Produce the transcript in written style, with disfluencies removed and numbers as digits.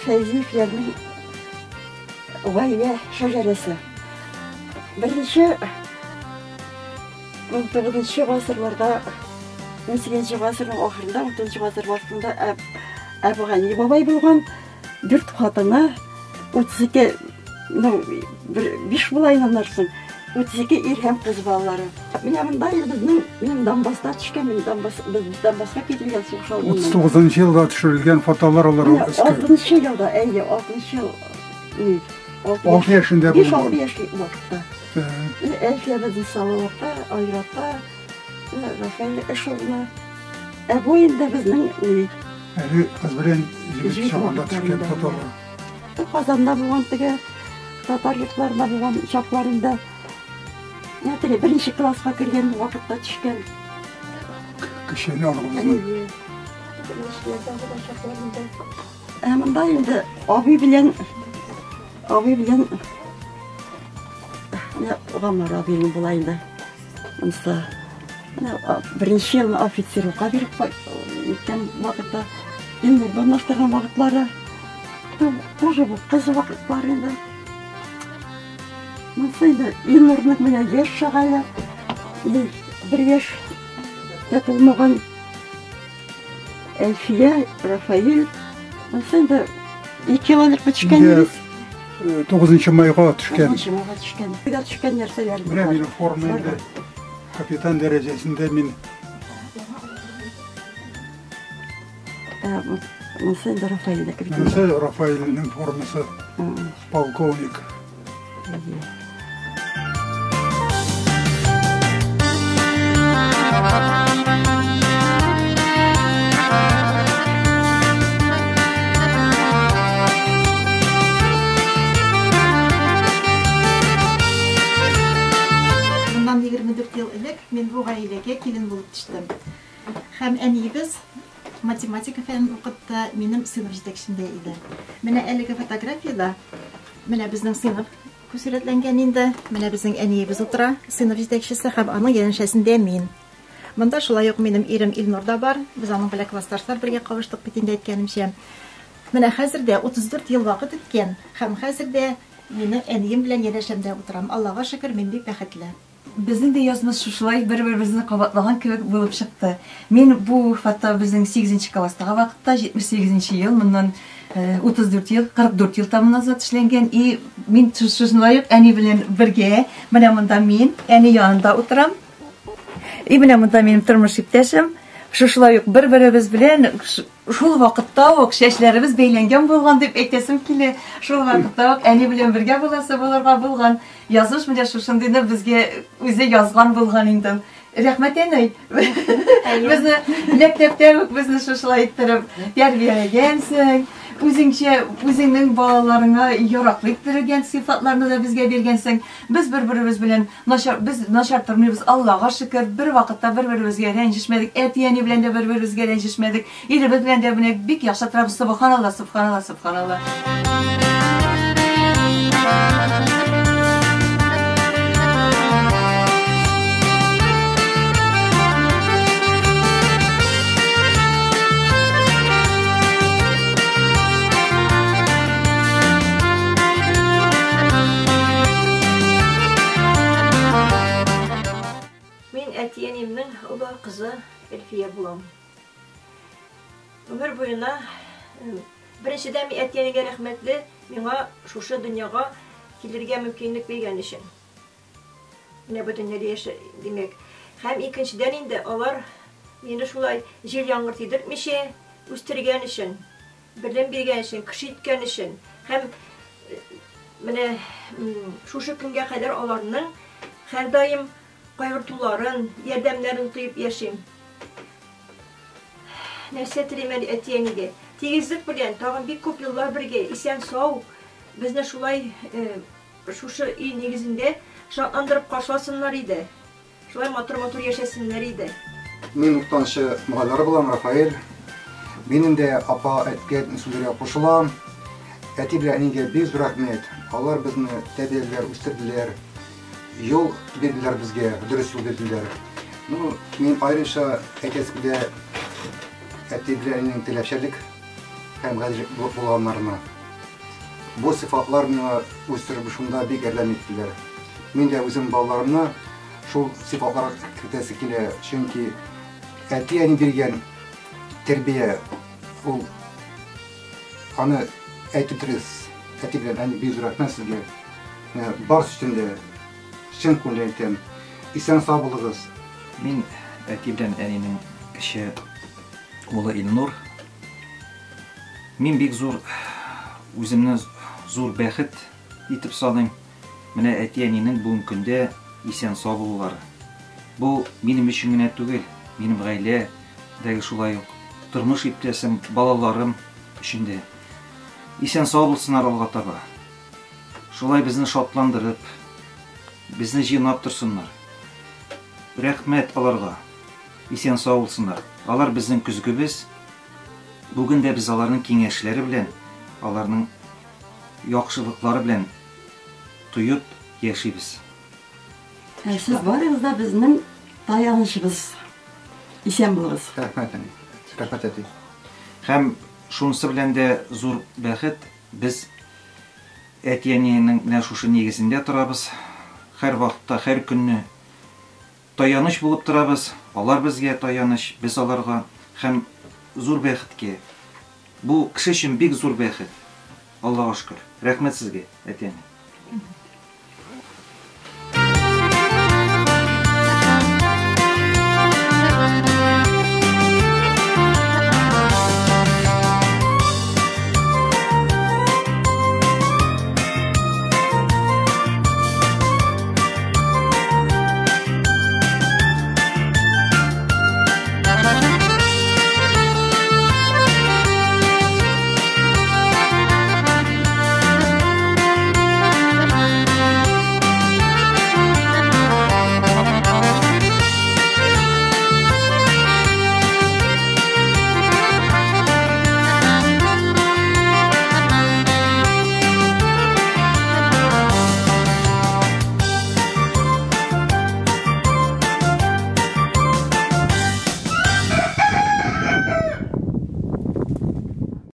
Feyziyevlerinin Gayve şeceresi. Birinci 19. asırlarda 18. asırın ahırında, 19. asır başında Ebu Gani babay bulgan 4 hatına 32 5 bulayın anlarsın. 32 irhem kız balaları. Benim Dambas'ta düşken, bizden başka ketilgen soğuşal bundan. 39. yılda düşürülgen fotoğraflar olarak eski. 60 yılda, 60 yıl. 6 yaşında bulundu. 5-6 yaşlı vakitte. Elfiyemizin Salavat'ta, Ayrat'ta, Rafael Eşoğlu'na. Bu yılda bizden Eli Kızbilen jigit çağında düşken fotoğraflar. Kazan'da bulgan, Tatar yurtlarında bulgan çaplarında birinci klasga kirgen vakitte düşken. Kışını anımızda. Mında endi abi bilen Gamar abinin bulayında. Mesela birinci yıl ofisir oqa berip ötken vakitte endi banaştırgan vakitlari тоже bu kız vakitlarında. Mesela Elnur'un mene yaş şagayla bir yaş yatılmagan Elfiye, Rafael. Mesela 2 yıllık bir düşken. 9. mayga düşken. 9. mayga düşken. Bir de düşken yerseler. Benim formunda kapitan derecesinde min. Mesela Rafael'de kirgen. Mesela Rafael'in forması polkovnik. Bundan 24 yıl elek men bu gailege kelin bulup düştüm. Hem eniyimiz matematika fen okutda benim sınıf yetekçimde idi. Mene elege fotografiyada mene bizning sınıf suratlanganida mene bizning eniyimiz otura sınıf yetekçisi hem aның yanışasında men. Mında şulay yok benim erim Ilnur da var. Biz aның bilan klassdaşlar birge kavuştuk bitinde aytganimcha. Mene hazırda 34 yıl vaqt o'tgan. Hem hazırda meni eniyim bilan yanashimda oturam. Allohga shukr, men bek baxtli. Bizning de yazımız şuşulay bir-birimizni qabatlagan kebek bulup çıktı. Men bu hatta bizning 8. klassdagi vaqtda 78 yıl, bundan 34 yıl, 44 yıl tamamlanat işlengen. Men şuşulay ani bilan birge, mana bunda men ani yanında oturam. Mana bunda menim turmush iptashim. Şuşulay bir-birimiz bilan şul vaqtda ok şeşlerimiz beylengen bolgan dep aytasim kile. Şul vaqtda ok ani bilan birge bolasa bolarga bolgan. Yazmış mı diye şuşundaydı bizge üze yazgan bulgan indim. Rahmet enay. Bizni mektepte bizni şuşulay ettirip terbiyelegensin. Özüңнең балаларыңа яраклы иттерген сыйфатларны да безгә бергәнсең. Без бер-беребез белән начар тормыйбыз. Аллага шөкер, бер вакытта бер-беребезгә рәнҗешмәдек. Әтияне белән дә бер-беребезгә рәнҗешмәдек. Иребез белән дә менә бик яхшы торабыз. Субханалла, субханалла, субханалла. Әтиенемнің ұлы қызы Эльфия болам. Өмір бойына біріншіден мен әтиенеге рәхмәтлі, миңа шушы дөньяга килергә мөмкинлек биргән өчен. Менә бу дөньяда демәк. Һәм икенчедән инде алар Мені шулай жел яңгыр тидертмичә үстергән өчен, белем биргән өчен, кеше иткән өчен һәм менә шушы көнгә кадәр аларның һәрдаим кайгыртуларын, ярдәмнәрен тоеп яшим. Нәрсә теләмәде әтиәнигә. Тигезлек белән тагын бик күп еллар бергә исән сау безне шулай шушы ил нигезендә шатландырып каршыласыннар иде. Шулай матур-матур яшәсеннәр иде. Мин уктанчы мөгалләре булам Рафаэль. Минем дә апа әйткән сүзләргә кушылам. Әти белән әнигә бик зур рәхмәт. Алар безне тәрбияләделәр, үстерделәр. Юл бирделәр безгә, дөрес юл бирделәр. Ну, мин аеруча әйтәсем әти белән әнинең теләшәлек һәм гадел булганнарына. Бу сыйфатлар миңа үстереп шунда бик ярдәм иттеләр. Мин дә үзем балаларымны шул сыйфатларга кертәсе килә, чөнки әти әни биргән тәрбия ул аны әйтеп дөрес. Әти белән әни бик зур рәхмәт сезгә. Бар өстендә чын күңелдән әйтәм. Исән сау булыгыз. Мин әти белән әнинең кече улы Илнур. Мин бик зур үземне зур бәхет итеп саныйм. Менә әти әнинең бүгенге көндә исән сау булулары. Бу минем өчен генә түгел, минем гаиләдәге шулай ук тормыш иптәшем, балаларым өчен дә исән сау булсыннар алга таба. Шулай безне шатландырып, безне җыйнап торсыннар. Рәхмәт аларга. Исән сау булсыннар. Алар безнең күзгебез. Бүген дә без аларның киңәшләре белән, аларның яхшылыклары белән туеп яшибез. Siz barınız da bizning tayanışımız. İsен buluruz. Рәхмәт әни. Рәхмәт әти. Һәм шунысы белән дә зур бәхет, без әти-әнинең менә шушы нигезендә торабыз. Һәр вакытта, һәр көнне таяныч булып торабыз. Алар безгә таяныч, без аларга һәм зур бәхеткә. Бу кеше өчен бик зур бәхет. Аллаһка шөкер. Рәхмәт сезгә, әти-әни.